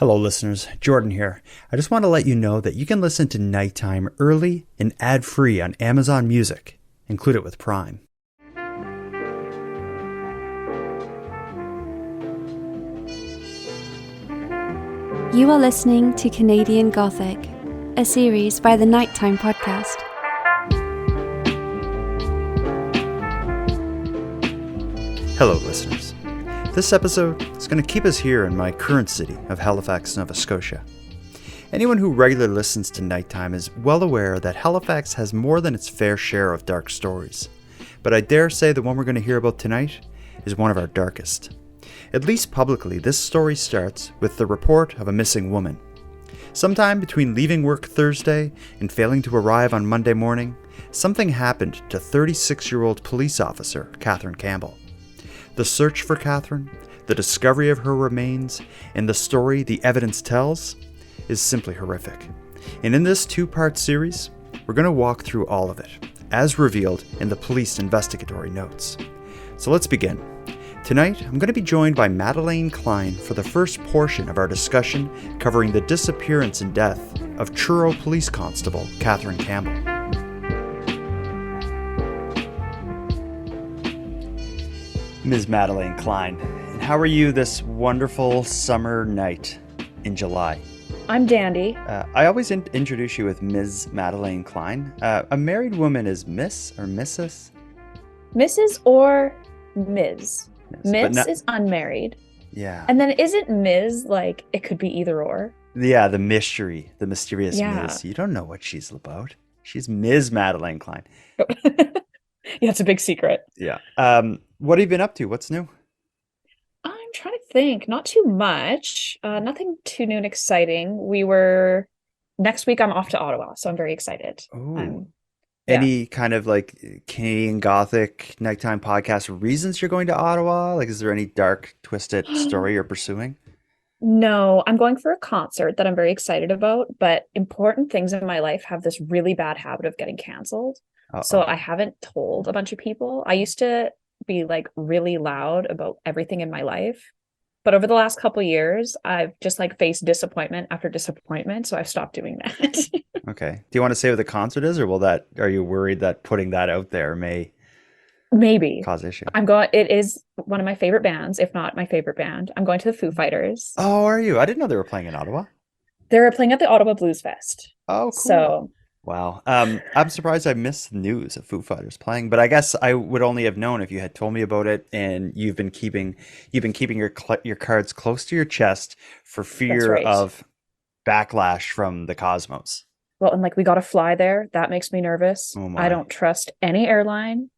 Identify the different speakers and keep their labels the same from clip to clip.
Speaker 1: Hello, listeners. Jordan here. I just want to let you know that you can listen to Nighttime early and ad-free on Amazon Music. Include it with Prime.
Speaker 2: You are listening to Canadian Gothic, a series by the Nighttime Podcast.
Speaker 1: Hello, listeners. This episode is going to keep us here in my current city of Halifax, Nova Scotia. Anyone who regularly listens to Nighttime is well aware that Halifax has more than its fair share of dark stories. But I dare say the one we're going to hear about tonight is one of our darkest. At least publicly, this story starts with the report of a missing woman. Sometime between leaving work Thursday and failing to arrive on Monday morning, something happened to 36-year-old police officer Catherine Campbell. The search for Catherine, the discovery of her remains, and the story the evidence tells is simply horrific. And in this two-part series, we're going to walk through all of it, as revealed in the police investigatory notes. So let's begin. Tonight, I'm going to be joined by Madelayne Kline for the first portion of our discussion covering the disappearance and death of Truro Police Constable Catherine Campbell. Ms. Madelayne Kline, how are you this wonderful summer night in July?
Speaker 3: I'm dandy.
Speaker 1: I always introduce you with Ms. Madelayne Kline. A married woman is Miss or Mrs.?
Speaker 3: Mrs. or Ms.
Speaker 1: Ms.
Speaker 3: Miss is unmarried.
Speaker 1: Yeah.
Speaker 3: And then isn't Ms. like it could be either or?
Speaker 1: Yeah, the mysterious
Speaker 3: Yeah.
Speaker 1: Ms. You don't know what she's about. She's Ms. Madelayne Kline.
Speaker 3: Yeah, it's a big secret.
Speaker 1: Yeah. What have you been up to? What's new?
Speaker 3: I'm trying to think. Not too much. Nothing too new and exciting. Next week I'm off to Ottawa, so I'm very excited.
Speaker 1: Oh.
Speaker 3: Yeah.
Speaker 1: Any kind of like Canadian Gothic nighttime podcast reasons you're going to Ottawa? Like, is there any dark, twisted story you're pursuing?
Speaker 3: No, I'm going for a concert that I'm very excited about, but important things in my life have this really bad habit of getting canceled. So I haven't told a bunch of people. I used to be like really loud about everything in my life. But over the last couple of years, I've just like faced disappointment after disappointment. So I've stopped doing that.
Speaker 1: Okay. Do you want to say what the concert is, or are you worried that putting that out there may
Speaker 3: Maybe
Speaker 1: cause issue?
Speaker 3: It is one of my favorite bands, if not my favorite band. I'm going to the Foo Fighters.
Speaker 1: Oh, are you? I didn't know they were playing in Ottawa.
Speaker 3: They're playing at the Ottawa Blues Fest.
Speaker 1: Oh, cool.
Speaker 3: So
Speaker 1: Wow. I'm surprised I missed the news of Foo Fighters playing, but I guess I would only have known if you had told me about it, and you've been keeping your cards close to your chest for fear
Speaker 3: right.
Speaker 1: of backlash from the cosmos.
Speaker 3: Well, and like we got to fly there. That makes me nervous.
Speaker 1: Oh my.
Speaker 3: I don't trust any airline.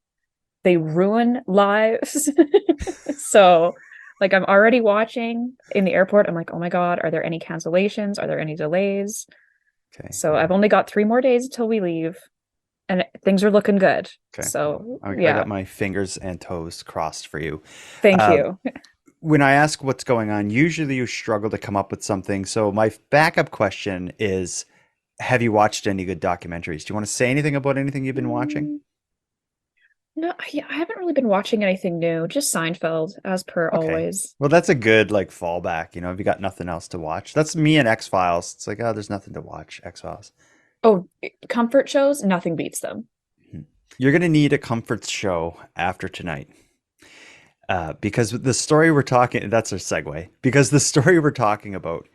Speaker 3: They ruin lives. So like I'm already watching in the airport. I'm like, oh my God, are there any cancellations? Are there any delays?
Speaker 1: Okay.
Speaker 3: So I've only got 3 more days until we leave, and things are looking good.
Speaker 1: Okay.
Speaker 3: So
Speaker 1: I
Speaker 3: yeah,
Speaker 1: got my fingers and toes crossed for you.
Speaker 3: thank you.
Speaker 1: When I ask what's going on, usually you struggle to come up with something. So my backup question is, have you watched any good documentaries? Do you want to say anything about anything you've been watching?
Speaker 3: No, I haven't really been watching anything new. Just Seinfeld, as per always.
Speaker 1: Well, that's a good like fallback. You know, if you got nothing else to watch, that's me and X-Files. It's like, oh, there's nothing to watch. X-Files.
Speaker 3: Oh, comfort shows, nothing beats them.
Speaker 1: You're gonna need a comfort show after tonight, because the story we're talking. That's our segue. Because the story we're talking about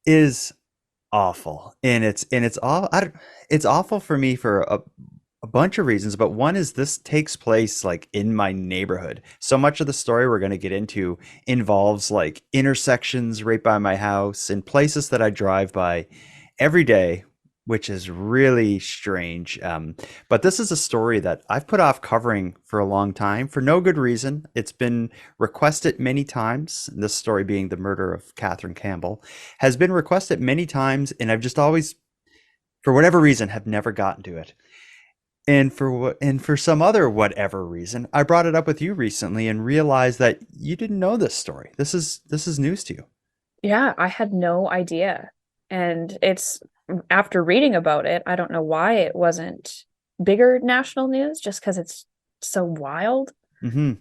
Speaker 1: is awful, and it's awful for me for a bunch of reasons, but one is this takes place like in my neighborhood. So much of the story we're going to get into involves like intersections right by my house and places that I drive by every day, which is really strange. But this is a story that I've put off covering for a long time for no good reason. It's been requested many times. This story being the murder of Catherine Campbell has been requested many times, and I've just always, for whatever reason, have never gotten to it. And for some other whatever reason, I brought it up with you recently and realized that you didn't know this story. This is news to you.
Speaker 3: Yeah, I had no idea. And it's after reading about it, I don't know why it wasn't bigger national news, just because it's so wild.
Speaker 1: Mm-hmm.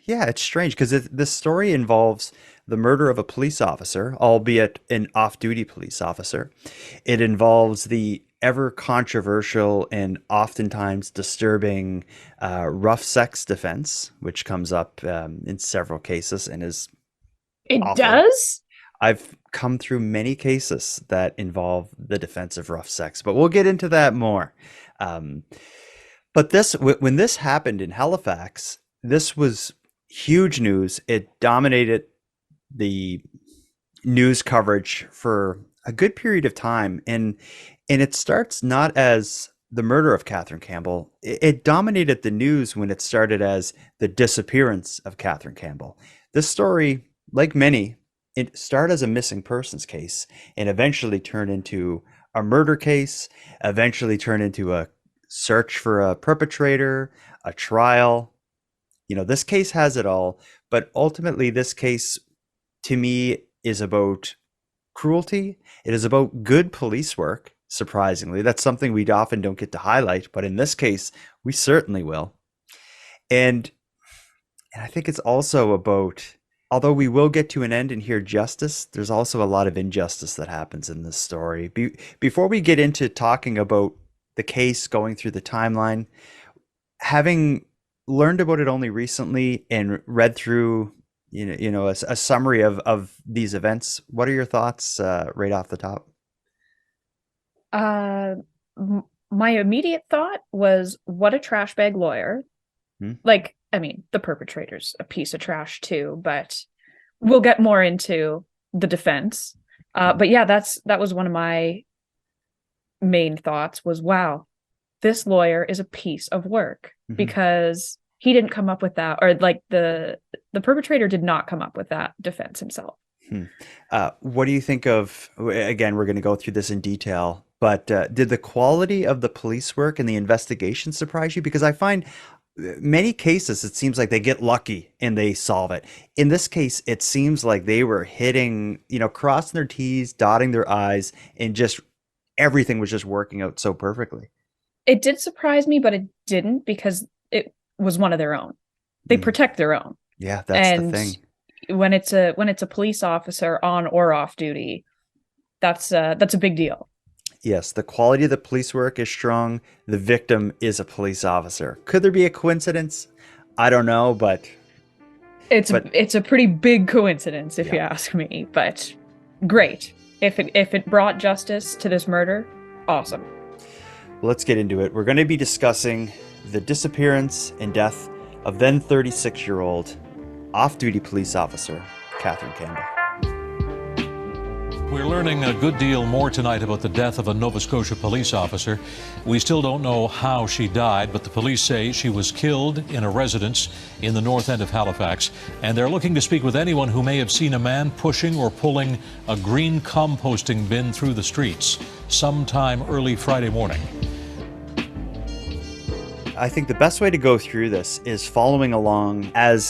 Speaker 1: It's strange because this story involves the murder of a police officer, albeit an off-duty police officer. It involves the ever controversial and oftentimes disturbing rough sex defense, which comes up in several cases and is
Speaker 3: It
Speaker 1: awful.
Speaker 3: does?
Speaker 1: I've come through many cases that involve the defense of rough sex, but we'll get into that more. But when this happened in Halifax, this was huge news. It dominated the news coverage for a good period of time. And it starts not as the murder of Catherine Campbell. It dominated the news when it started as the disappearance of Catherine Campbell. This story, like many, it started as a missing persons case and eventually turned into a murder case, eventually turned into a search for a perpetrator, a trial. This case has it all, but ultimately this case to me is about cruelty. It is about good police work, surprisingly. That's something we often don't get to highlight, but in this case, we certainly will. And I think it's also about, although we will get to an end and hear justice, there's also a lot of injustice that happens in this story. Before we get into talking about the case, going through the timeline, having learned about it only recently and read through a summary of these events, what are your thoughts right off the top?
Speaker 3: My immediate thought was, what a trash bag lawyer. The perpetrator's a piece of trash too, but we'll get more into the defense. But yeah, that was one of my main thoughts was, wow, this lawyer is a piece of work, because he didn't come up with that, or like the perpetrator did not come up with that defense himself.
Speaker 1: What do you think of, again, we're going to go through this in detail, but did the quality of the police work and the investigation surprise you? Because I find many cases, it seems like they get lucky and they solve it. In this case, it seems like they were hitting, crossing their T's, dotting their I's, and just everything was just working out so perfectly.
Speaker 3: It did surprise me, but it didn't, because it was one of their own. They protect their own.
Speaker 1: Yeah, that's the thing.
Speaker 3: When it's a police officer on or off duty, that's a big deal.
Speaker 1: Yes, the quality of the police work is strong. The victim is a police officer. Could there be a coincidence? I don't know, but
Speaker 3: it's a pretty big coincidence if you ask me. But great. If it brought justice to this murder, awesome.
Speaker 1: Let's get into it. We're going to be discussing the disappearance and death of then 36-year-old off-duty police officer Catherine Campbell.
Speaker 4: We're learning a good deal more tonight about the death of a Nova Scotia police officer. We still don't know how she died, but the police say she was killed in a residence in the north end of Halifax, and they're looking to speak with anyone who may have seen a man pushing or pulling a green composting bin through the streets sometime early Friday morning.
Speaker 1: I think the best way to go through this is following along as,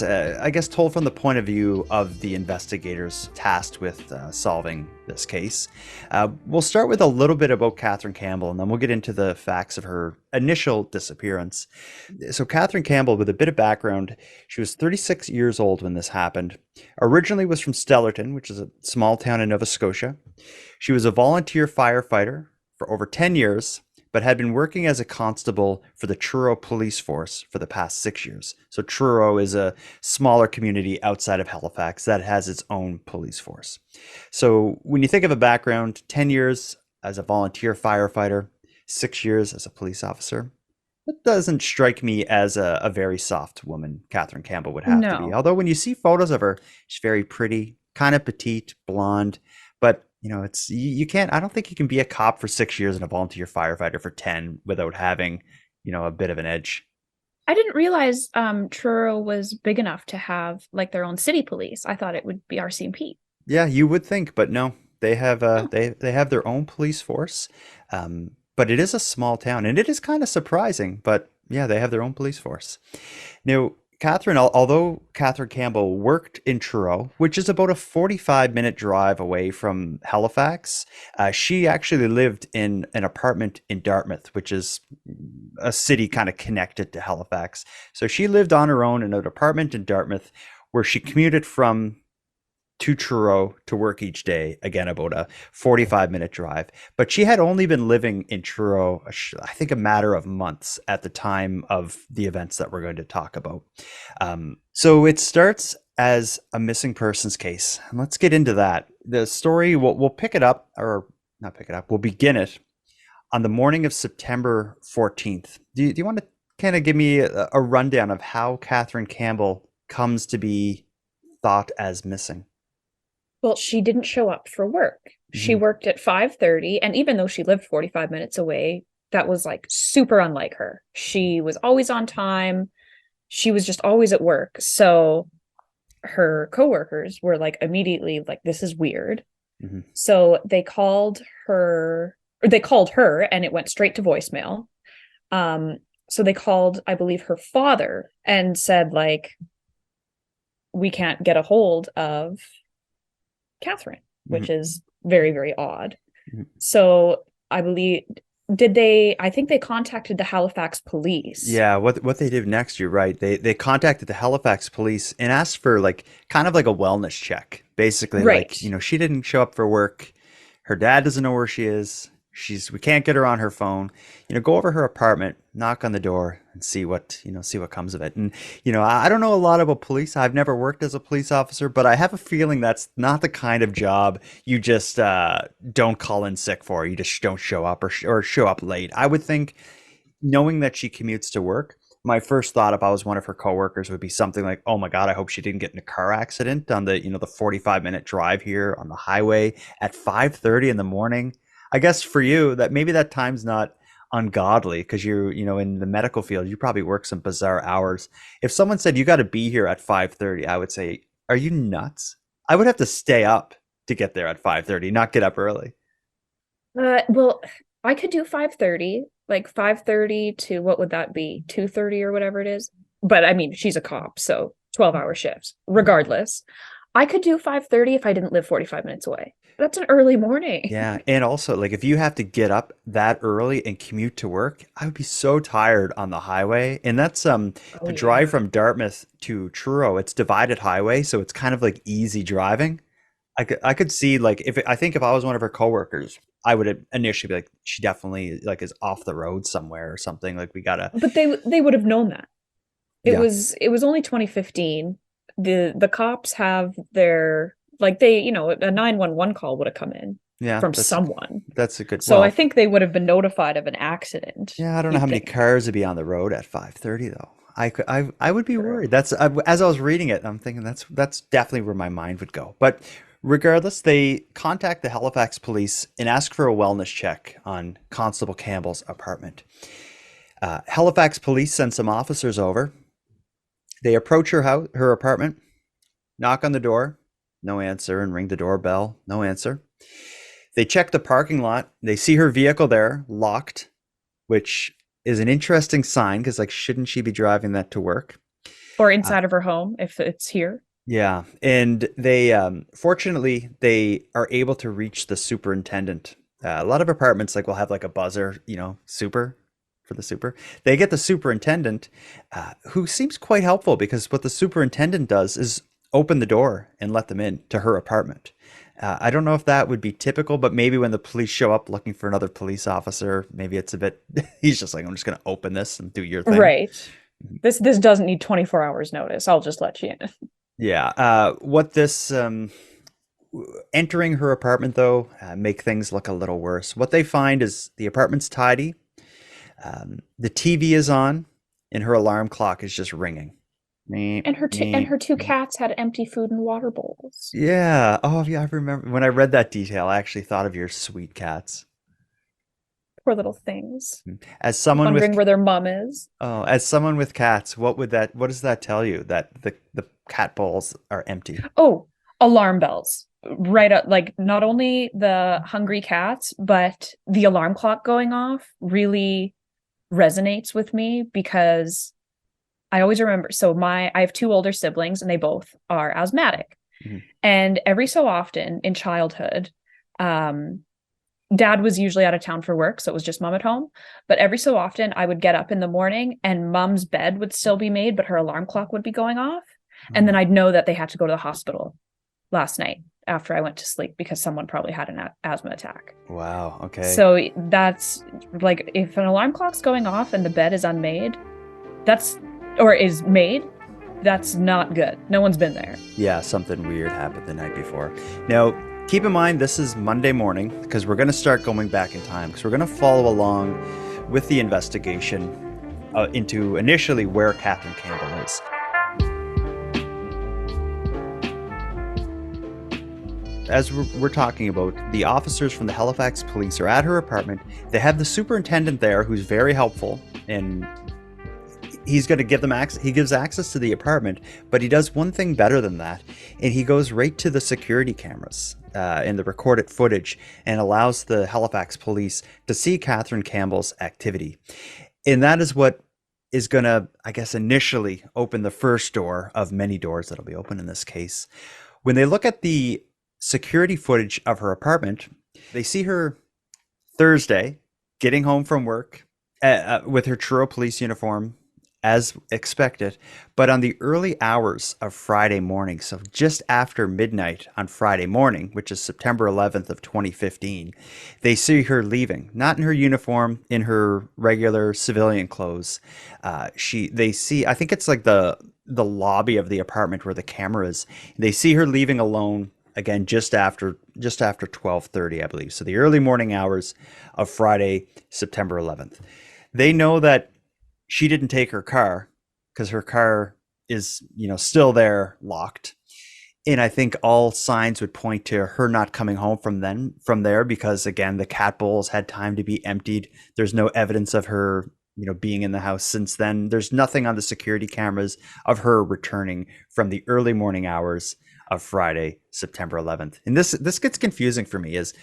Speaker 1: told from the point of view of the investigators tasked with solving this case. We'll start with a little bit about Catherine Campbell, and then we'll get into the facts of her initial disappearance. So Catherine Campbell, with a bit of background, she was 36 years old when this happened. Originally was from Stellarton, which is a small town in Nova Scotia. She was a volunteer firefighter for over 10 years, but had been working as a constable for the Truro police force for the past 6 years. So Truro is a smaller community outside of Halifax that has its own police force. So when you think of a background, 10 years as a volunteer firefighter, 6 years as a police officer, that doesn't strike me as a very soft woman Catherine Campbell would have to be. Although when you see photos of her, she's very pretty, kind of petite, blonde, but you can't, I don't think you can be a cop for 6 years and a volunteer firefighter for 10 without having, a bit of an edge.
Speaker 3: I didn't realize Truro was big enough to have like their own city police. I thought it would be RCMP.
Speaker 1: Yeah, you would think, but no, they have they have their own police force. But it is a small town, and it is kind of surprising, but yeah, they have their own police force. Now, Catherine, although Catherine Campbell worked in Truro, which is about a 45-minute drive away from Halifax, she actually lived in an apartment in Dartmouth, which is a city kind of connected to Halifax. So she lived on her own in an apartment in Dartmouth, where she commuted from to Truro to work each day, again, about a 45-minute drive. But she had only been living in Truro, I think, a matter of months at the time of the events that we're going to talk about. So it starts as a missing persons case. And let's get into that. The story, we'll pick it up, or not pick it up, we'll begin it on the morning of September 14th. Do you want to kind of give me a rundown of how Catherine Campbell comes to be thought as missing?
Speaker 3: Well, she didn't show up for work. She worked at 5:30, and even though she lived 45 minutes away, that was like super unlike her. She was always on time. She was just always at work. So her coworkers were like immediately like, this is weird. So they called her and it went straight to voicemail. So they called, I believe, her father and said, like, we can't get a hold of Catherine, which is very, very odd. So I believe, I think they contacted the Halifax police.
Speaker 1: Yeah, what they did next, you're right. They contacted the Halifax police and asked for like kind of like a wellness check. Basically,
Speaker 3: Right.
Speaker 1: like, she didn't show up for work. Her dad doesn't know where she is. We can't get her on her phone. Go over her apartment, knock on the door, and see what comes of it. And I don't know a lot about police. I've never worked as a police officer, but I have a feeling that's not the kind of job you just don't call in sick for. You just don't show up or show up late. I would think, knowing that she commutes to work, my first thought, if I was one of her coworkers, would be something like, "Oh my God, I hope she didn't get in a car accident on the 45-minute drive here on the highway at 5:30 in the morning." I guess for you, that maybe that time's not ungodly, because you're, in the medical field, you probably work some bizarre hours. If someone said you got to be here at 5:30, I would say, are you nuts? I would have to stay up to get there at 5:30, not get up early.
Speaker 3: Well, I could do 5:30, like 5:30 to, what would that be? 2:30 or whatever it is. But I mean, she's a cop, so 12-hour shifts. Regardless, I could do 5:30 if I didn't live 45 minutes away. That's an early morning.
Speaker 1: Yeah. And also, like, if you have to get up that early and commute to work, I would be so tired on the highway. And that's the drive from Dartmouth to Truro. It's divided highway, so it's kind of like easy driving. I could see, like, if I was one of her coworkers, I would initially be like, she definitely like is off the road somewhere or something. Like, we gotta.
Speaker 3: But they would have known that. It was only 2015. The cops have their, like, a 911 call would have come in from someone.
Speaker 1: That's a good.
Speaker 3: So I think they would have been notified of an accident.
Speaker 1: Yeah, I don't know how many cars would be on the road at 5:30 though. I would be worried. That's as I was reading it, I'm thinking that's definitely where my mind would go. But regardless, they contact the Halifax police and ask for a wellness check on Constable Campbell's apartment. Halifax police send some officers over. They approach her apartment, knock on the door, no answer, and ring the doorbell, no answer. They check the parking lot. They see her vehicle there, locked, which is an interesting sign, because, like, shouldn't she be driving that to work?
Speaker 3: Or inside of her home, if it's here.
Speaker 1: Yeah. And they, fortunately, they are able to reach the superintendent. A lot of apartments, like, will have like a buzzer, super. For the super, they get the superintendent, who seems quite helpful, because what the superintendent does is open the door and let them in to her apartment. I don't know if that would be typical, but maybe when the police show up looking for another police officer, maybe it's a bit, he's just like, I'm just going to open this and do your thing.
Speaker 3: Right. This doesn't need 24 hours notice. I'll just let you in.
Speaker 1: Yeah. What this, entering her apartment though, make things look a little worse. What they find is the apartment's tidy. The TV is on, and her alarm clock is just ringing.
Speaker 3: And her two cats had empty food and water bowls.
Speaker 1: Yeah. Oh, yeah. I remember when I read that detail. I actually thought of your sweet cats.
Speaker 3: Poor little things.
Speaker 1: As someone
Speaker 3: wondering where their mom is.
Speaker 1: Oh, as someone with cats, what does that tell you? That the cat bowls are empty?
Speaker 3: Oh, alarm bells. Right up, like, not only the hungry cats, but the alarm clock going off really resonates with me, because I always remember, I have two older siblings and they both are asthmatic. And every so often in childhood, dad was usually out of town for work, so it was just mom at home. But every so often I would get up in the morning and mom's bed would still be made, but her alarm clock would be going off. And then I'd know that they had to go to the hospital. last night after I went to sleep because someone probably had an asthma attack.
Speaker 1: Wow. Okay.
Speaker 3: So that's like, if an alarm clock's going off and the bed is unmade, is made, that's not good. No one's been there.
Speaker 1: Yeah, something weird happened the night before. Now, keep in mind, this is Monday morning because we're going to start going back in time because we're going to follow along with the investigation into initially where Catherine Campbell is. As we're talking about, the officers from the Halifax police are at her apartment. They have the superintendent there who's very helpful, and he's going to give them access. He gives access to the apartment, but he does one thing better than that, and he goes right to the security cameras and the recorded footage and allows the Halifax police to see Catherine Campbell's activity. And that is what is going to, I guess, initially open the first door of many doors that'll be open in this case. When they look at the security footage of her apartment, they see her Thursday getting home from work with her Truro police uniform as expected, but on the early hours of Friday morning, so just after midnight on Friday morning, which is September 11th of 2015, they see her leaving, not in her uniform, in her regular civilian clothes. They see, I think it's like the lobby of the apartment where the camera is. They see her leaving alone, again, just after 12:30, I believe. So the early morning hours of Friday, September 11th. They know that she didn't take her car because her car is, still there locked. And I think all signs would point to her not coming home from there because, again, the cat bowls had time to be emptied. There's no evidence of her, being in the house since then. There's nothing on the security cameras of her returning from the early morning hours of Friday, September 11th. And this gets confusing for me, is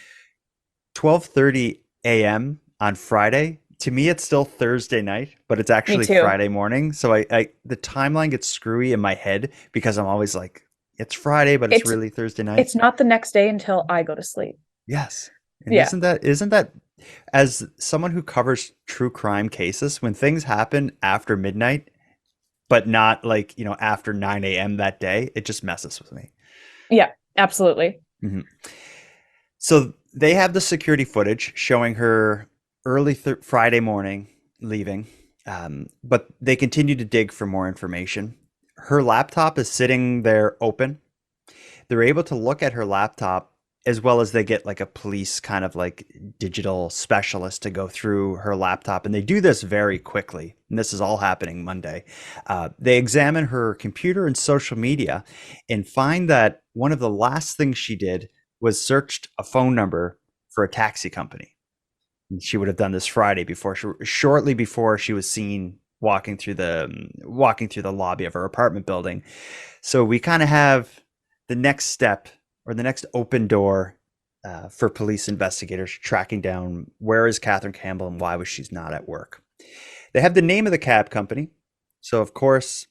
Speaker 1: 12:30 a.m. on Friday. To me, it's still Thursday night, but it's actually Friday morning. So the timeline gets screwy in my head because I'm always like, it's Friday, but it's really Thursday night.
Speaker 3: It's not the next day until I go to sleep.
Speaker 1: Yes. And isn't that, as someone who covers true crime cases, when things happen after midnight, but not like, after 9 a.m. that day, it just messes with me.
Speaker 3: Yeah, absolutely.
Speaker 1: Mm-hmm. So they have the security footage showing her early Friday morning leaving, but they continue to dig for more information. Her laptop is sitting there open. They're able to look at her laptop, as well as they get like a police kind of like digital specialist to go through her laptop. And they do this very quickly. And this is all happening Monday. They examine her computer and social media and find that one of the last things she did was searched a phone number for a taxi company. And she would have done this Friday shortly before she was seen walking through the lobby of her apartment building. So we kind of have the next step, or the next open door for police investigators tracking down where is Catherine Campbell and why was she not at work. They have the name of the cab company. So, of course,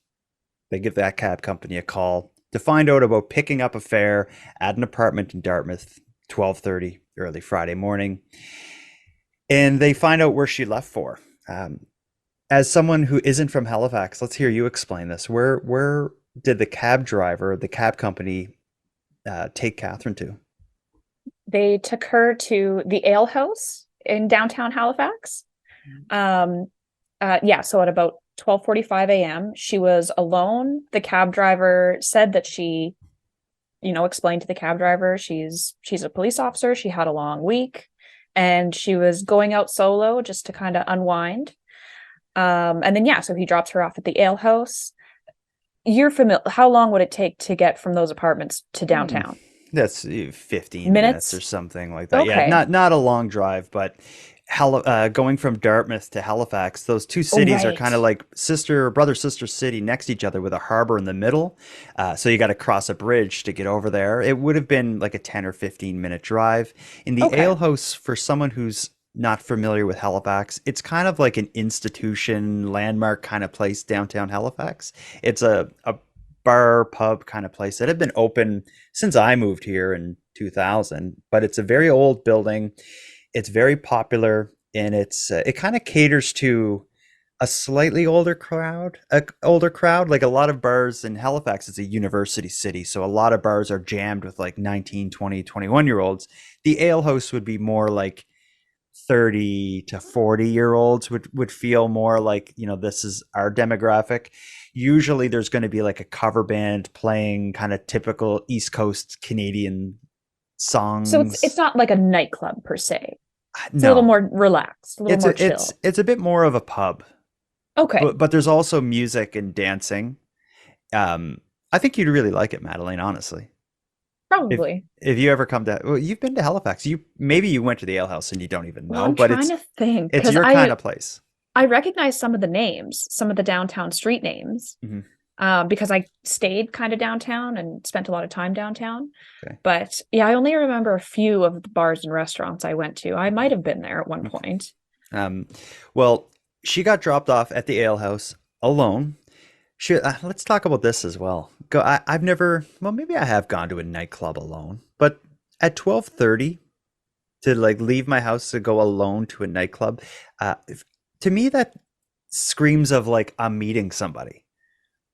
Speaker 1: they give that cab company a call to find out about picking up a fare at an apartment in Dartmouth, 12:30 early Friday morning. And they find out where she left for. As someone who isn't from Halifax, let's hear you explain this. Where did the cab company take Catherine to?
Speaker 3: They took her to the Ale House in downtown Halifax. So at about 12:45 a.m., she was alone. The cab driver said that she, explained to the cab driver she's a police officer. She had a long week, and she was going out solo just to kind of unwind. And then so he drops her off at the Ale House. You're familiar. How long would it take to get from those apartments to downtown?
Speaker 1: That's 15 minutes or something like that.
Speaker 3: Okay.
Speaker 1: Yeah, not a long drive, but going from Dartmouth to Halifax, those two cities are kind of like brother, sister city next to each other with a harbor in the middle. So you got to cross a bridge to get over there. It would have been like a 10 or 15 minute drive. In the Ale House, for someone who's not familiar with Halifax, it's kind of like an institution, landmark kind of place downtown Halifax. It's a bar, pub kind of place that had been open since I moved here in 2000, but it's a very old building. It's very popular, and it kind of caters to a slightly older crowd. Like a lot of bars in Halifax, it's a university city, so a lot of bars are jammed with like 19, 20, 21 year olds. The ale house would be more like 30 to 40-year olds would feel more like, this is our demographic. Usually there's going to be like a cover band playing kind of typical East Coast Canadian
Speaker 3: So it's
Speaker 1: songs.
Speaker 3: not like a nightclub per se. It's a little
Speaker 1: No,
Speaker 3: more relaxed, a little
Speaker 1: it's
Speaker 3: more
Speaker 1: a,
Speaker 3: chill.
Speaker 1: it's a bit more of a pub,
Speaker 3: Okay,
Speaker 1: but there's also music and dancing. Um, I think you'd really like it, Madeline, honestly. If
Speaker 3: probably.
Speaker 1: if you ever come to, well, you've been to Halifax. Maybe you went to the ale house and you don't even
Speaker 3: Well,
Speaker 1: know,
Speaker 3: I'm
Speaker 1: but
Speaker 3: trying
Speaker 1: it's
Speaker 3: to think
Speaker 1: it's
Speaker 3: because
Speaker 1: your kind of place.
Speaker 3: I recognize some of the names, some of the downtown street names,
Speaker 1: Hmm.
Speaker 3: because I stayed kind of downtown and spent a lot of time downtown.
Speaker 1: Okay.
Speaker 3: But yeah, I only remember a few of the bars and restaurants I went to. I might have been there at one
Speaker 1: Okay.
Speaker 3: point.
Speaker 1: Um, well, she got dropped off at the ale house alone. Let's talk about this as well. I've never, well, maybe I have gone to a nightclub alone, but at 12:30 to like leave my house to go alone to a nightclub, to me that screams of like I'm meeting somebody.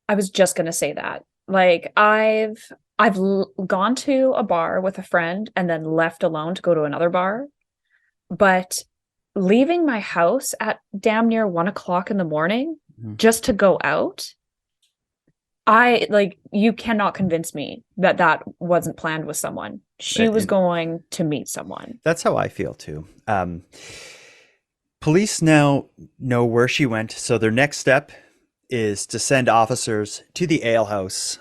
Speaker 3: I was just gonna say that. Like I've gone to a bar with a friend and then left alone to go to another bar, but leaving my house at damn near 1 o'clock in the morning
Speaker 1: Mhm.
Speaker 3: just to go out, I like you cannot convince me that that wasn't planned with someone. She was
Speaker 1: And
Speaker 3: going to meet someone.
Speaker 1: that's how I feel too. Police now know where she went, so their next step is to send officers to the ale house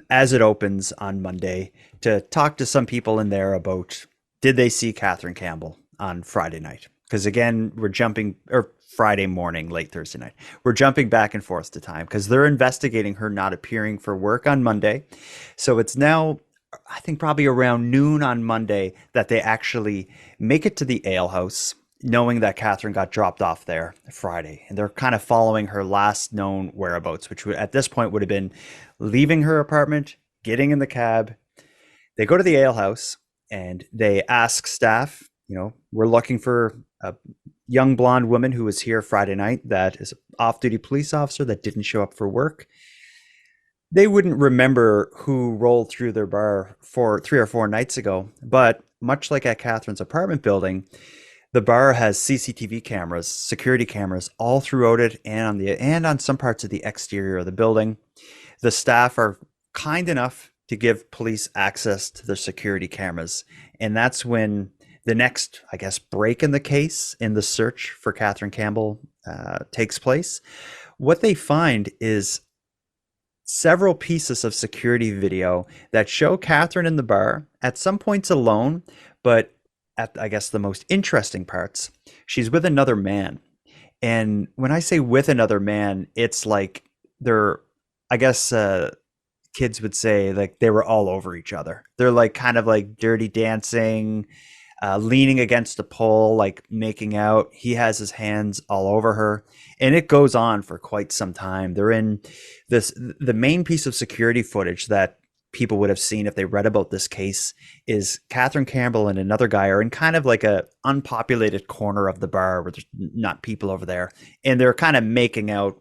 Speaker 1: as it opens on Monday to talk to some people in there about did they see Catherine Campbell on Friday night? Because again, we're jumping, or Friday morning, late Thursday night. We're jumping back and forth to time because they're investigating her not appearing for work on Monday. So it's now, I think, probably around noon on Monday that they actually make it to the ale house, knowing that Catherine got dropped off there Friday. And they're kind of following her last known whereabouts, which at this point would have been leaving her apartment, getting in the cab. They go to the ale house and they ask staff, we're looking for a young blonde woman who was here Friday night that is an off-duty police officer that didn't show up for work. They wouldn't remember who rolled through their bar 3 or 4 nights ago, but much like at Catherine's apartment building, the bar has CCTV cameras, security cameras all throughout it and on some parts of the exterior of the building. The staff are kind enough to give police access to their security cameras. And that's when the next, I guess, break in the case in the search for Catherine Campbell takes place. What they find is several pieces of security video that show Catherine in the bar, at some points alone, but at, I guess, the most interesting parts, she's with another man. And when I say with another man, it's like they're, I guess, kids would say like they were all over each other. They're like kind of like dirty dancing, leaning against a pole, like making out. He has his hands all over her. And it goes on for quite some time. They're in the main piece of security footage that people would have seen if they read about this case is Catherine Campbell and another guy are in kind of like a unpopulated corner of the bar where there's not people over there. And they're kind of making out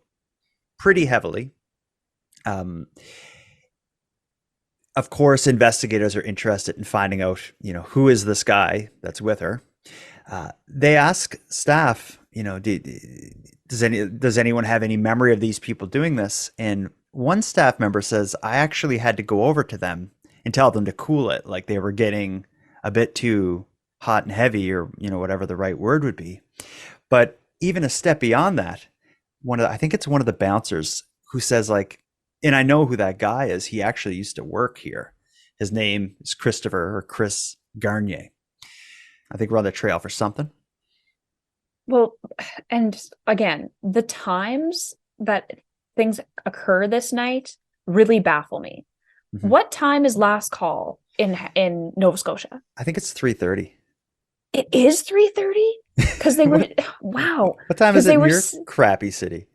Speaker 1: pretty heavily. Of course, investigators are interested in finding out, who is this guy that's with her. They ask staff, does anyone have any memory of these people doing this? And one staff member says, I actually had to go over to them and tell them to cool it, like they were getting a bit too hot and heavy, or whatever the right word would be. But even a step beyond that, I think it's one of the bouncers who says like, and I know who that guy is. He actually used to work here. His name is Christopher or Chris Garnier. I think we're on the trail for something.
Speaker 3: Well, and again, the times that things occur this night really baffle me.
Speaker 1: Mm-hmm.
Speaker 3: What time is last call in Nova Scotia?
Speaker 1: I think it's 3:30.
Speaker 3: It is 3:30? Because they were wow.
Speaker 1: What time is it in your crappy city?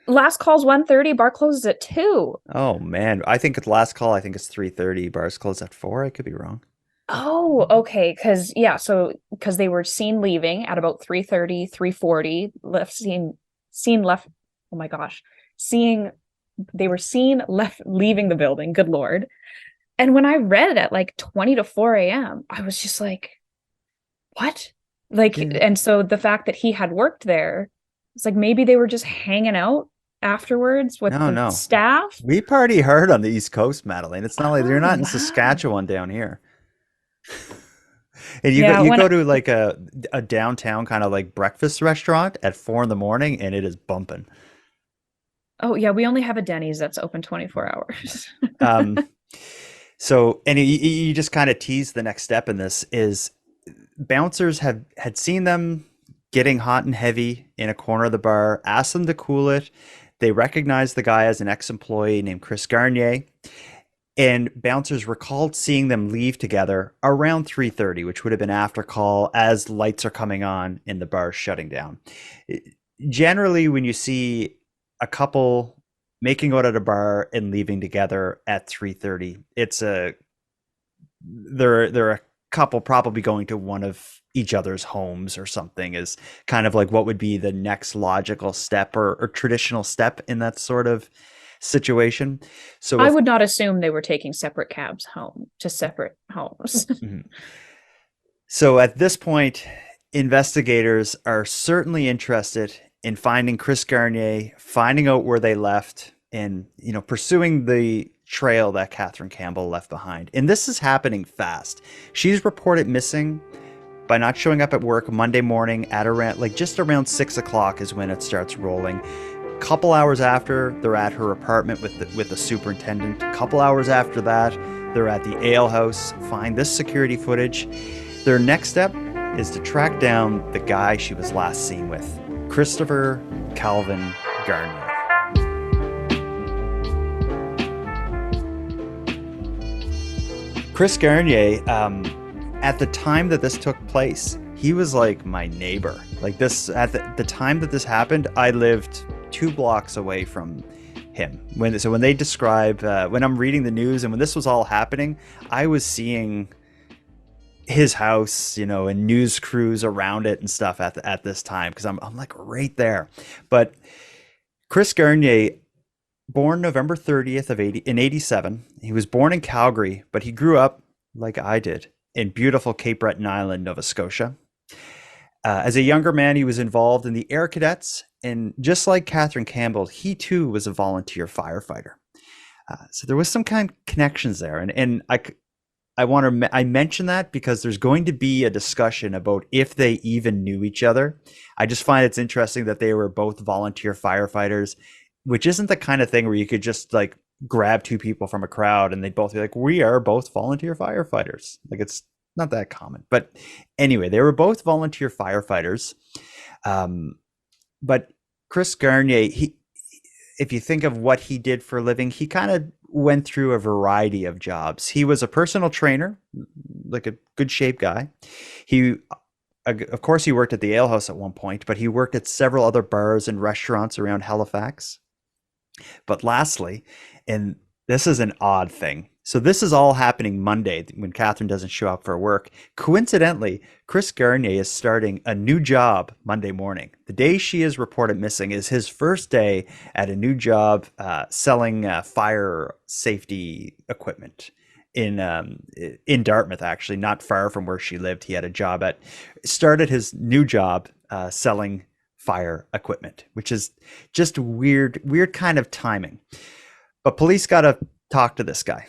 Speaker 3: Last call's 1:30, bar closes at 2.
Speaker 1: Oh man, I think it's last call. I think it's 3:30. Bars close at 4. I could be wrong.
Speaker 3: Oh, okay. Because they were seen leaving at about 3:30, 3:40. Seen left oh my gosh, they were seen leaving the building. Good Lord. And when I read it at like 20 to 4 a.m., I was just like, what? Like, and so the fact that he had worked there, it's like maybe they were just hanging out afterwards with the staff.
Speaker 1: We party hard on the East Coast, Madelayne. It's not like they're not in Saskatchewan down here. And you go to like a downtown kind of like breakfast restaurant at 4 a.m, and it is bumping.
Speaker 3: Oh yeah, we only have a Denny's that's open 24 hours.
Speaker 1: So, and you just kind of tease the next step in this is bouncers had seen them getting hot and heavy in a corner of the bar, asked them to cool it. They recognized the guy as an ex-employee named Chris Garnier, and bouncers recalled seeing them leave together around 3:30, which would have been after call as lights are coming on and the bar shutting down. Generally, when you see a couple making out at a bar and leaving together at 3:30, they're a couple probably going to one of each other's homes or something, is kind of like what would be the next logical step or traditional step in that sort of situation. So
Speaker 3: I would not assume they were taking separate cabs home to separate homes.
Speaker 1: Mm-hmm. So at this point, investigators are certainly interested in finding Chris Garnier, finding out where they left, and pursuing the trail that Catherine Campbell left behind. And this is happening fast. She's reported missing by not showing up at work Monday morning at just around 6 o'clock is when it starts rolling. A couple hours after, they're at her apartment with the superintendent. A couple hours after that, they're at the ale house, find this security footage. Their next step is to track down the guy she was last seen with, Christopher Calvin Garnier. Chris Garnier, at the time that this took place, he was like my neighbor. Like this, at the time that this happened, I lived 2 blocks away from him. When they describe, when I'm reading the news and when this was all happening, I was seeing his house, and news crews around it and stuff at this time, because I'm like right there. But Chris Garnier, born November 30th in 87. He was born in Calgary, but he grew up, like I did, in beautiful Cape Breton Island, Nova Scotia. As a younger man, he was involved in the Air Cadets, and just like Catherine Campbell, he too was a volunteer firefighter. So there was some kind of connections there, and I mention that because there's going to be a discussion about if they even knew each other. I just find it's interesting that they were both volunteer firefighters, which isn't the kind of thing where you could just like grab 2 people from a crowd and they'd both be like, we are both volunteer firefighters. Like, it's not that common. But anyway, they were both volunteer firefighters. But Chris Garnier, if you think of what he did for a living, he kind of went through a variety of jobs. He was a personal trainer, like a good shape guy. Of course, he worked at the ale house at one point, but he worked at several other bars and restaurants around Halifax. But lastly, and this is an odd thing. So this is all happening Monday when Catherine doesn't show up for work. Coincidentally, Chris Garnier is starting a new job Monday morning. The day she is reported missing is his first day at a new job selling fire safety equipment in Dartmouth, actually, not far from where she lived. He had a job started his new job selling fire equipment, which is just weird kind of timing. But police got to talk to this guy.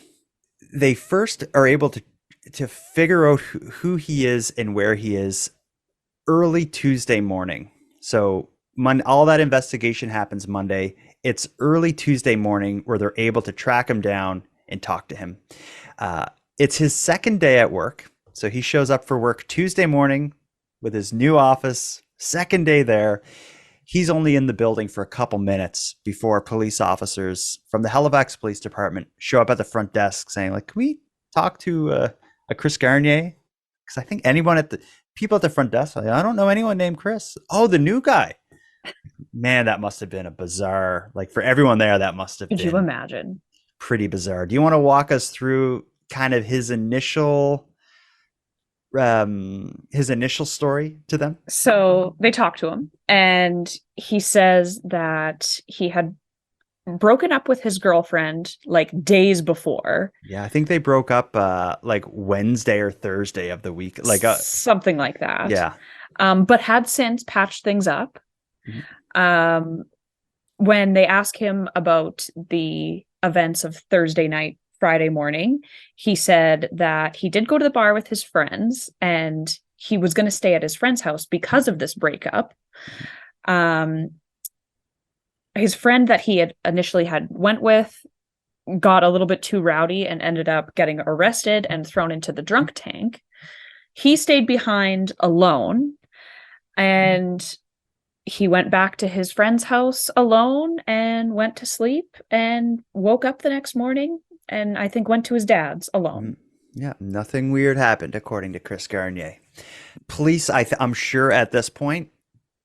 Speaker 1: They first are able to figure out who he is and where he is early Tuesday morning. So all that investigation happens Monday. It's early Tuesday morning where they're able to track him down and talk to him. It's his second day at work. So he shows up for work Tuesday morning with his new office, second day there. He's only in the building for a couple minutes before police officers from the Halifax Police Department show up at the front desk saying, like, can we talk to a Chris Garnier? Because I think people at the front desk, like, I don't know anyone named Chris. Oh, the new guy. Man, that must have been a bizarre, like for everyone there, that must have been.
Speaker 3: Could you imagine?
Speaker 1: Pretty bizarre. Do you want to walk us through kind of his initial his initial story to them?
Speaker 3: So they talk to him, and he says that he had broken up with his girlfriend like days before.
Speaker 1: Yeah, I think they broke up like Wednesday or Thursday of the week. Like
Speaker 3: something like that.
Speaker 1: yeah.
Speaker 3: But had since patched things up. Mm-hmm. When they ask him about the events of Thursday night, Friday morning, he said that he did go to the bar with his friends and he was going to stay at his friend's house because of this breakup. His friend that he had initially went with got a little bit too rowdy and ended up getting arrested and thrown into the drunk tank. He stayed behind alone, and he went back to his friend's house alone and went to sleep and woke up the next morning and I think went to his dad's alone.
Speaker 1: Yeah, nothing weird happened, according to Chris Garnier. Police, I'm sure at this point,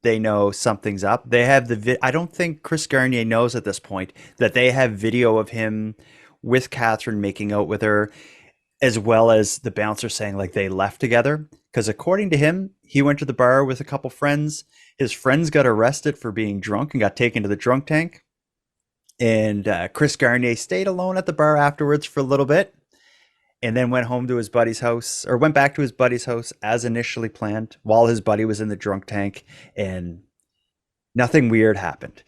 Speaker 1: they know something's up. They have I don't think Chris Garnier knows at this point that they have video of him with Catherine making out with her, as well as the bouncer saying like they left together. Because according to him, he went to the bar with a couple friends. His friends got arrested for being drunk and got taken to the drunk tank. And Chris Garnier stayed alone at the bar afterwards for a little bit, and then went home to his buddy's house, or went back to his buddy's house as initially planned while his buddy was in the drunk tank, and nothing weird happened.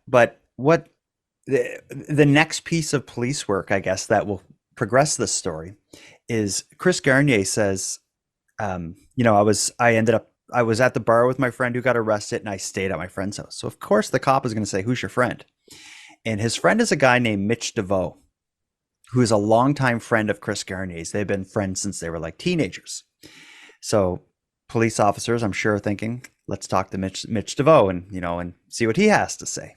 Speaker 1: But what the next piece of police work, I guess, that will progress this story is Chris Garnier says, I was at the bar with my friend who got arrested and I stayed at my friend's house. So of course the cop is going to say, who's your friend? And his friend is a guy named Mitch DeVoe, who is a longtime friend of Chris Garnier's. They've been friends since they were like teenagers. So police officers, I'm sure, are thinking, let's talk to Mitch DeVoe and see what he has to say.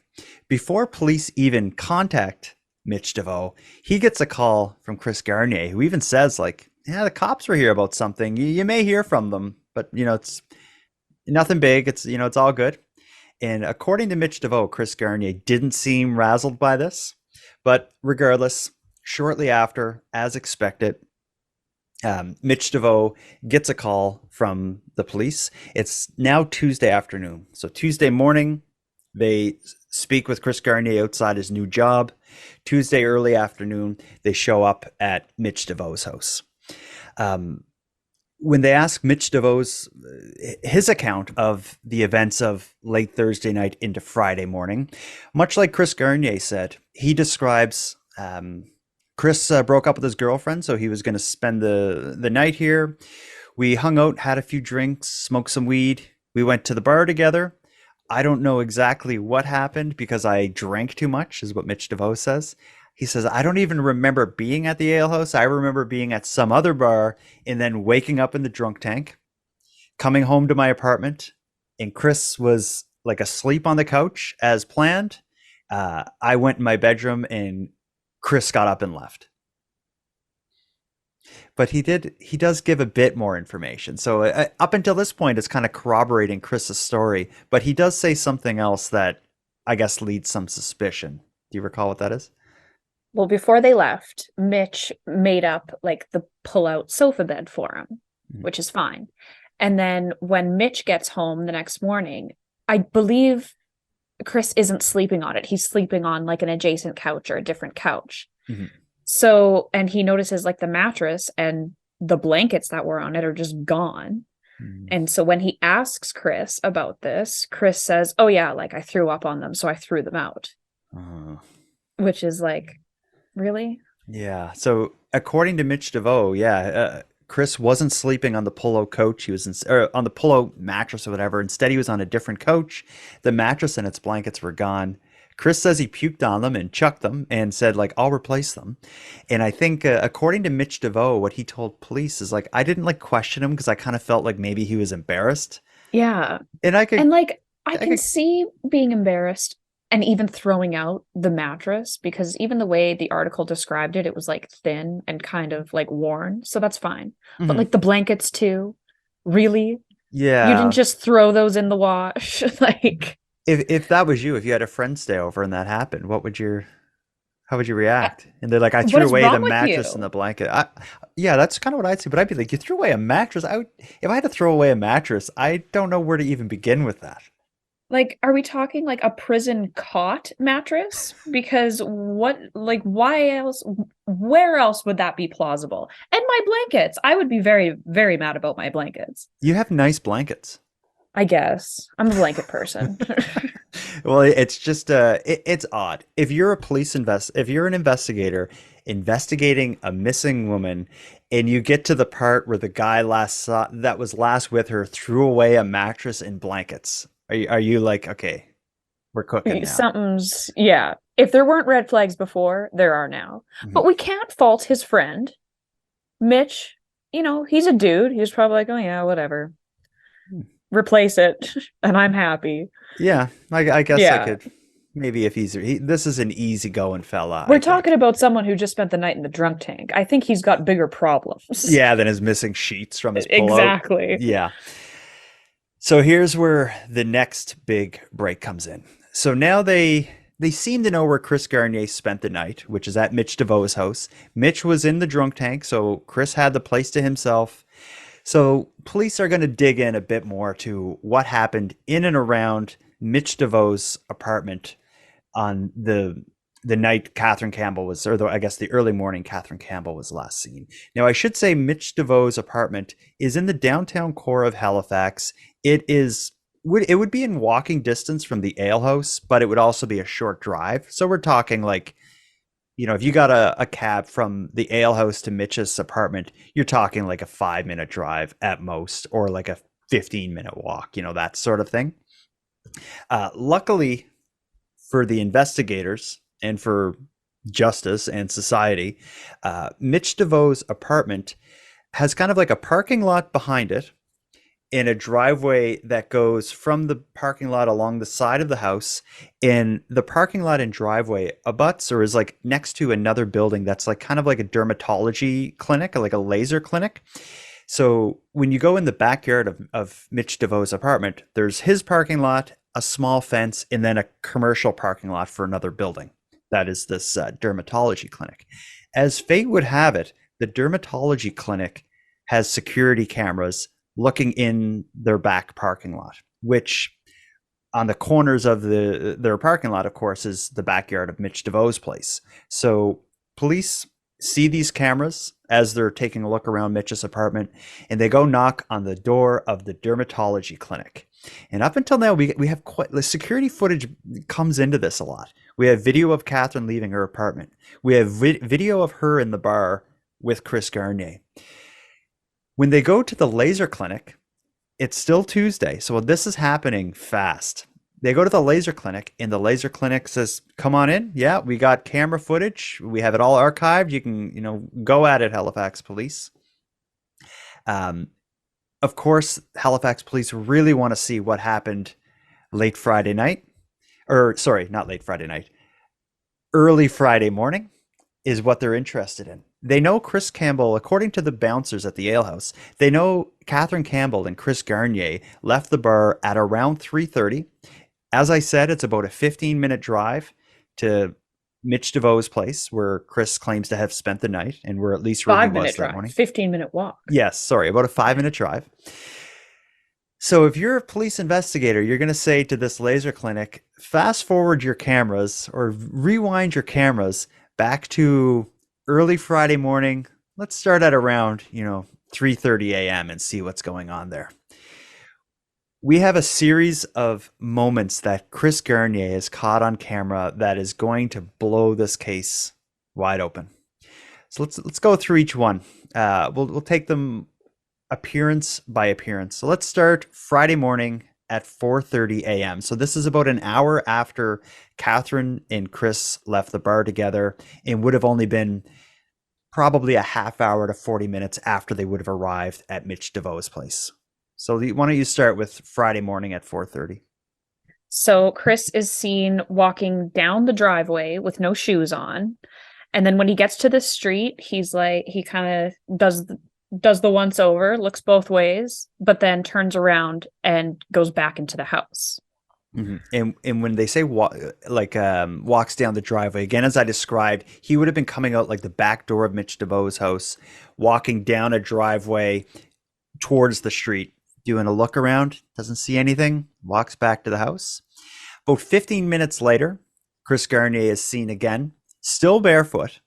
Speaker 1: Before police even contact Mitch DeVoe, he gets a call from Chris Garnier, who even says like, yeah, the cops were here about something. You may hear from them, but it's nothing big. It's all good. And according to Mitch DeVoe, Chris Garnier didn't seem razzled by this. But regardless, shortly after, as expected, Mitch DeVoe gets a call from the police. It's now Tuesday afternoon. So Tuesday morning, they speak with Chris Garnier outside his new job. Tuesday early afternoon, they show up at Mitch DeVoe's house. When they ask Mitch DeVoe's his account of the events of late Thursday night into Friday morning, much like Chris Garnier said, he describes Chris broke up with his girlfriend, so he was going to spend the night here. We hung out, had a few drinks, smoked some weed. We went to the bar together. I don't know exactly what happened because I drank too much, is what Mitch DeVoe says. He says, I don't even remember being at the ale house. I remember being at some other bar and then waking up in the drunk tank, coming home to my apartment, and Chris was like asleep on the couch as planned. I went in my bedroom and Chris got up and left. But he does give a bit more information. So up until this point, it's kind of corroborating Chris's story. But he does say something else that I guess leads some suspicion. Do you recall what that is?
Speaker 3: Well, before they left, Mitch made up like the pull-out sofa bed for him, which is fine. And then when Mitch gets home the next morning, I believe Chris isn't sleeping on it. He's sleeping on like an adjacent couch or a different couch. Mm-hmm. So, and he notices like the mattress and the blankets that were on it are just gone. Mm-hmm. And so when he asks Chris about this, Chris says, oh yeah, like I threw up on them, so I threw them out. Which is like, really? Yeah.
Speaker 1: So according to Mitch DeVoe, Chris wasn't sleeping on the polo couch. He was on the polo mattress or whatever. Instead, he was on a different couch. The mattress and its blankets were gone. Chris says he puked on them and chucked them and said, like, I'll replace them. And I think according to Mitch DeVoe, what he told police is like, I didn't like question him because I kind of felt like maybe he was embarrassed.
Speaker 3: Yeah.
Speaker 1: And I
Speaker 3: can see being embarrassed and even throwing out the mattress, because even the way the article described it, it was like thin and kind of like worn. So that's fine. Mm-hmm. But like the blankets too, really?
Speaker 1: Yeah.
Speaker 3: You didn't just throw those in the wash. Like
Speaker 1: if that was you, if you had a friend stay over and that happened, How would you react? And they're like, I
Speaker 3: What
Speaker 1: threw
Speaker 3: is
Speaker 1: away the
Speaker 3: wrong with
Speaker 1: mattress and
Speaker 3: you?
Speaker 1: the blanket. Yeah, that's kind of what I'd say. But I'd be like, you threw away a mattress. If I had to throw away a mattress, I don't know where to even begin with that.
Speaker 3: Like, are we talking like a prison cot mattress? Because why else, where else would that be plausible? And my blankets. I would be very, very mad about my blankets.
Speaker 1: You have nice blankets.
Speaker 3: I guess. I'm a blanket person.
Speaker 1: Well, it's just it's odd. If you're an investigator investigating a missing woman, and you get to the part where the guy that was last with her threw away a mattress and blankets, are you like, okay, we're cooking now?
Speaker 3: Something's, yeah. If there weren't red flags before, there are now.
Speaker 1: Mhm.
Speaker 3: But we can't fault his friend, Mitch. He's a dude. He was probably like, oh, yeah, whatever. Replace it, and I'm happy.
Speaker 1: Yeah, I guess I
Speaker 3: Yeah.
Speaker 1: could. Maybe if this is an easygoing fella,
Speaker 3: We're
Speaker 1: I
Speaker 3: talking
Speaker 1: think.
Speaker 3: about someone who just spent the night in the drunk tank. I think he's got bigger problems.
Speaker 1: Yeah, than his missing sheets from his pullout.
Speaker 3: Exactly.
Speaker 1: Yeah. So here's where the next big break comes in. So now they seem to know where Chris Garnier spent the night, which is at Mitch DeVoe's house. Mitch was in the drunk tank, so Chris had the place to himself. So police are going to dig in a bit more to what happened in and around Mitch DeVoe's apartment on the night Catherine Campbell was, I guess the early morning Catherine Campbell was last seen. Now, I should say Mitch DeVoe's apartment is in the downtown core of Halifax. It would be in walking distance from the ale house, but it would also be a short drive. So we're talking like, if you got a cab from the ale house to Mitch's apartment, you're talking like a 5-minute drive at most, or like a 15-minute walk, that sort of thing. Luckily for the investigators and for justice and society, Mitch DeVoe's apartment has kind of like a parking lot behind it, in a driveway that goes from the parking lot along the side of the house. And the parking lot and driveway abuts or is like next to another building that's like kind of like a dermatology clinic, like a laser clinic. So when you go in the backyard of Mitch DeVoe's apartment, there's his parking lot, a small fence, and then a commercial parking lot for another building. That is this dermatology clinic. As fate would have it, the dermatology clinic has security cameras looking in their back parking lot, which on the corners of their parking lot, of course, is the backyard of Mitch DeVoe's place. So police see these cameras as they're taking a look around Mitch's apartment, and they go knock on the door of the dermatology clinic. And up until now, we have quite the security footage comes into this a lot. We have video of Catherine leaving her apartment. We have video of her in the bar with Chris Garnier. When they go to the laser clinic, it's still Tuesday, so this is happening fast. They go to the laser clinic, and the laser clinic says, come on in. Yeah, we got camera footage. We have it all archived. You can, go at it, Halifax police. Of course, Halifax police really want to see what happened late Friday night. Or, sorry, not late Friday night. Early Friday morning is what they're interested in. They know Chris Campbell, according to the bouncers at the alehouse, they know Catherine Campbell and Chris Garnier left the bar at around 3:30. As I said, it's about a 15-minute drive to Mitch DeVoe's place, where Chris claims to have spent the night, and where at least Ruby
Speaker 3: 5-minute
Speaker 1: was that
Speaker 3: drive,
Speaker 1: morning.
Speaker 3: 15-minute walk.
Speaker 1: Yes, sorry, about a 5-minute drive. So if you're a police investigator, you're going to say to this laser clinic, fast forward your cameras or rewind your cameras back to early Friday morning. Let's start at around, 3:30 a.m. and see what's going on there. We have a series of moments that Chris Garnier has caught on camera that is going to blow this case wide open. So let's go through each one. We'll take them appearance by appearance. So let's start Friday morning at 4:30 a.m. So this is about an hour after Catherine and Chris left the bar together, and would have only been probably a half hour to 40 minutes after they would have arrived at Mitch DeVoe's place. So why don't you start with Friday morning at 4:30?
Speaker 3: So Chris is seen walking down the driveway with no shoes on. And then when he gets to the street, he's like, he kind of does the once over, looks both ways, but then turns around and goes back into the house.
Speaker 1: And when they say walks down the driveway, again, as I described, he would have been coming out like the back door of Mitch DeVoe's house, walking down a driveway towards the street, doing a look around, doesn't see anything, walks back to the house. About 15 minutes later, Chris Garnier is seen again, still barefoot.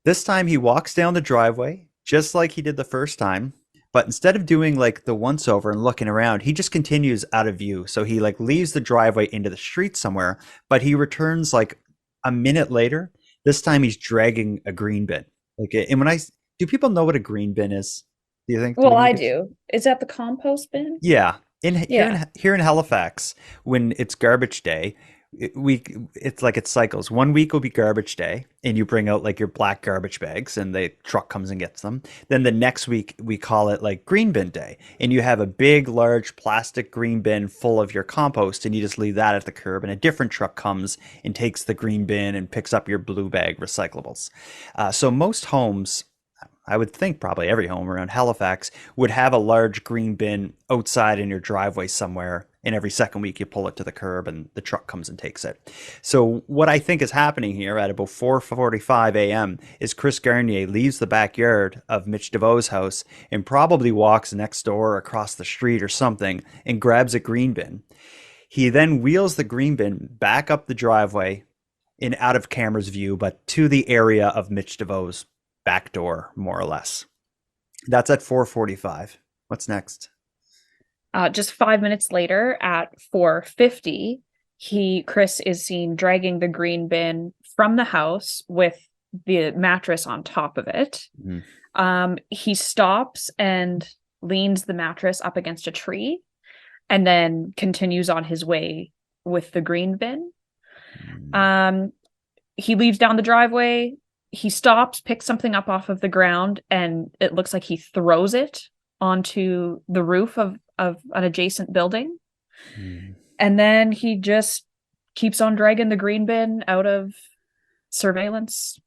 Speaker 1: This time he walks down the driveway, just like he did the first time. But instead of doing like the once over and looking around, he just continues out of view. So he like leaves the driveway into the street somewhere, but he returns like a minute later. This time he's dragging a green bin. Like, and do people know what a green bin is? Do you think?
Speaker 3: Well, I do. Is that the compost bin?
Speaker 1: Yeah. Here in Halifax, when it's garbage day, it cycles. 1 week will be garbage day, and you bring out like your black garbage bags, and the truck comes and gets them. Then the next week we call it like green bin day, and you have a big, large plastic green bin full of your compost, and you just leave that at the curb, and a different truck comes and takes the green bin and picks up your blue bag recyclables. So most homes, I would think probably every home around Halifax, would have a large green bin outside in your driveway somewhere, and every second week you pull it to the curb and the truck comes and takes it. So what I think is happening here at about 4:45 a.m. is Chris Garnier leaves the backyard of Mitch DeVoe's house and probably walks next door or across the street or something and grabs a green bin. He then wheels the green bin back up the driveway in out of camera's view, but to the area of Mitch DeVoe's back door, more or less. That's at 4:45. What's next?
Speaker 3: Just 5 minutes later at 4:50, Chris is seen dragging the green bin from the house with the mattress on top of it. He stops and leans the mattress up against a tree and then continues on his way with the green bin. He leaves down the driveway. He stops, picks something up off of the ground, and it looks like he throws it onto the roof of an adjacent building. And then he just keeps on dragging the green bin out of surveillance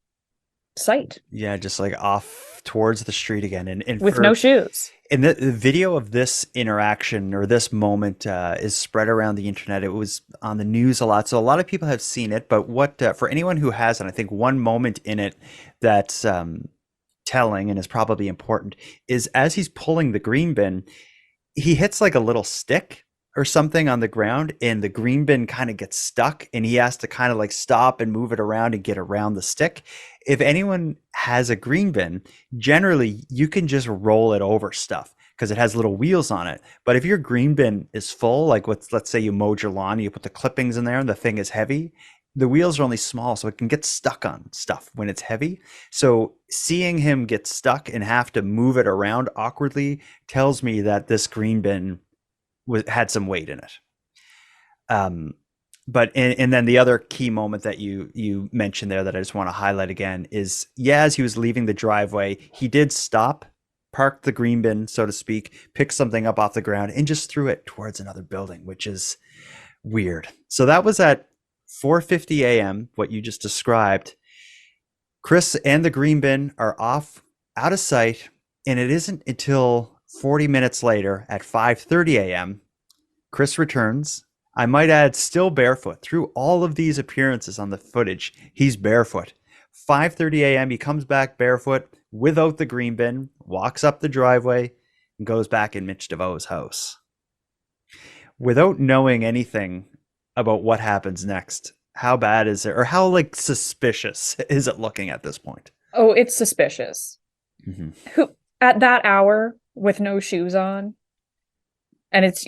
Speaker 3: sight.
Speaker 1: Yeah, just like off towards the street again. And
Speaker 3: with no shoes.
Speaker 1: And the video of this interaction or this moment is spread around the internet. It was on the news a lot. So a lot of people have seen it. But what for anyone who hasn't, I think one moment in it that's telling and is probably important is as he's pulling the green bin, he hits like a little stick or something on the ground, and the green bin kind of gets stuck, and he has to kind of like stop and move it around and get around the stick. If anyone has a green bin, generally you can just roll it over stuff because it has little wheels on it. But if your green bin is full, like let's say you mowed your lawn, you put the clippings in there and the thing is heavy, the wheels are only small, so it can get stuck on stuff when it's heavy. So seeing him get stuck and have to move it around awkwardly tells me that this green bin had some weight in it. But then the other key moment that you mentioned there that I just want to highlight again is, as he was leaving the driveway, he did stop, parked the green bin, so to speak, picked something up off the ground and just threw it towards another building, which is weird. So that was at 4:50 a.m., what you just described. Chris and the green bin are out of sight, and it isn't until 40 minutes later at 5:30 a.m., Chris returns. I might add, still barefoot. Through all of these appearances on the footage, he's barefoot. 5:30 a.m., he comes back barefoot without the green bin, walks up the driveway, and goes back in Mitch DeVoe's house. Without knowing anything about what happens next, how bad is it, or how like suspicious is it looking at this point?
Speaker 3: Oh, it's suspicious. Who at that hour with no shoes on? And it's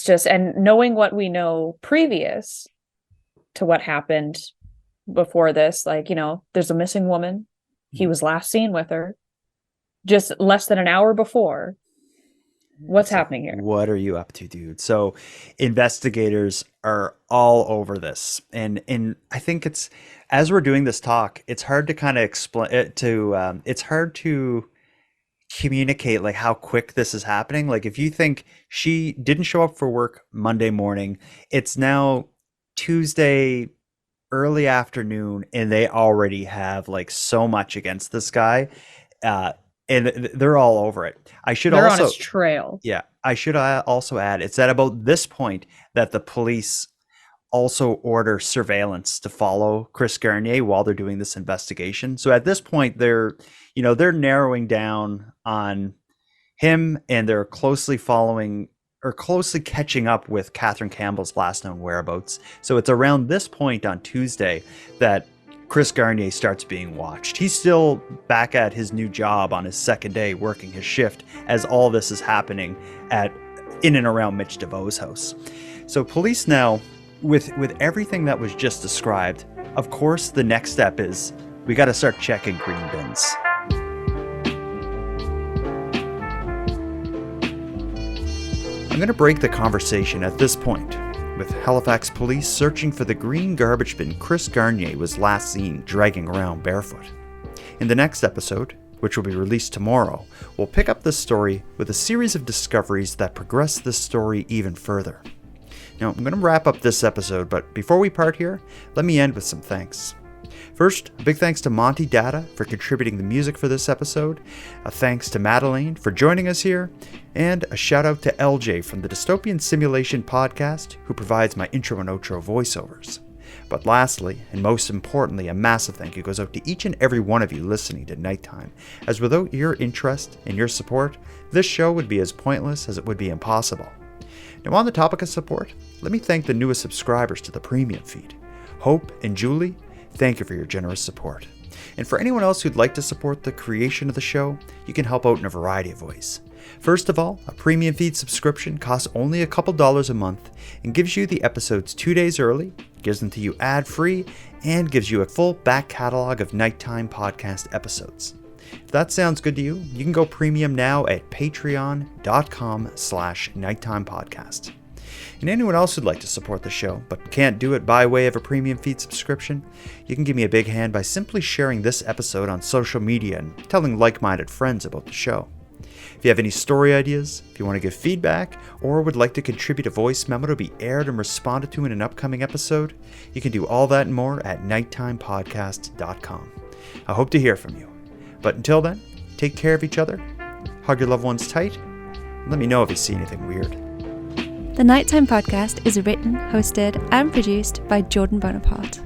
Speaker 3: just, and knowing what we know previous to what happened before this, like, there's a missing woman. He was last seen with her just less than an hour before. What's happening here? What
Speaker 1: are you up to, dude? So investigators are all over this. And I think it's, as we're doing this talk, it's hard to kind of explain it it's hard to communicate like how quick this is happening. Like if you think she didn't show up for work Monday morning, it's now Tuesday early afternoon, and they already have like so much against this guy. And they're all over it.
Speaker 3: They're on his trail.
Speaker 1: Yeah. I should also add, it's at about this point that the police also order surveillance to follow Chris Garnier while they're doing this investigation. So at this point, they're narrowing down on him, and they're closely catching up with Catherine Campbell's last known whereabouts. So it's around this point on Tuesday that Chris Garnier starts being watched. He's still back at his new job on his second day working his shift as all this is happening in and around Mitch DeVoe's house. So police now, with everything that was just described, of course the next step is we got to start checking green bins. I'm going to break the conversation at this point, with Halifax police searching for the green garbage bin Chris Garnier was last seen dragging around barefoot. In the next episode, which will be released tomorrow, we'll pick up this story with a series of discoveries that progress this story even further. Now, I'm going to wrap up this episode, but before we part here, let me end with some thanks. First, a big thanks to Monty Datta for contributing the music for this episode, a thanks to Madelayne for joining us here, and a shout out to LJ from the Dystopian Simulation podcast, who provides my intro and outro voiceovers. But lastly, and most importantly, a massive thank you goes out to each and every one of you listening to Nighttime, as without your interest and your support, this show would be as pointless as it would be impossible. Now, on the topic of support, let me thank the newest subscribers to the premium feed. Hope and Julie, thank you for your generous support. And for anyone else who'd like to support the creation of the show, you can help out in a variety of ways. First of all, a premium feed subscription costs only a couple dollars a month and gives you the episodes 2 days early, gives them to you ad-free, and gives you a full back catalog of Nighttime podcast episodes. If that sounds good to you, you can go premium now at patreon.com/nighttimepodcast. And anyone else who'd like to support the show, but can't do it by way of a premium feed subscription, you can give me a big hand by simply sharing this episode on social media and telling like-minded friends about the show. If you have any story ideas, if you want to give feedback, or would like to contribute a voice memo to be aired and responded to in an upcoming episode, you can do all that and more at nighttimepodcast.com. I hope to hear from you. But until then, take care of each other, hug your loved ones tight, and let me know if you see anything weird.
Speaker 2: The Nighttime Podcast is written, hosted, and produced by Jordan Bonaparte.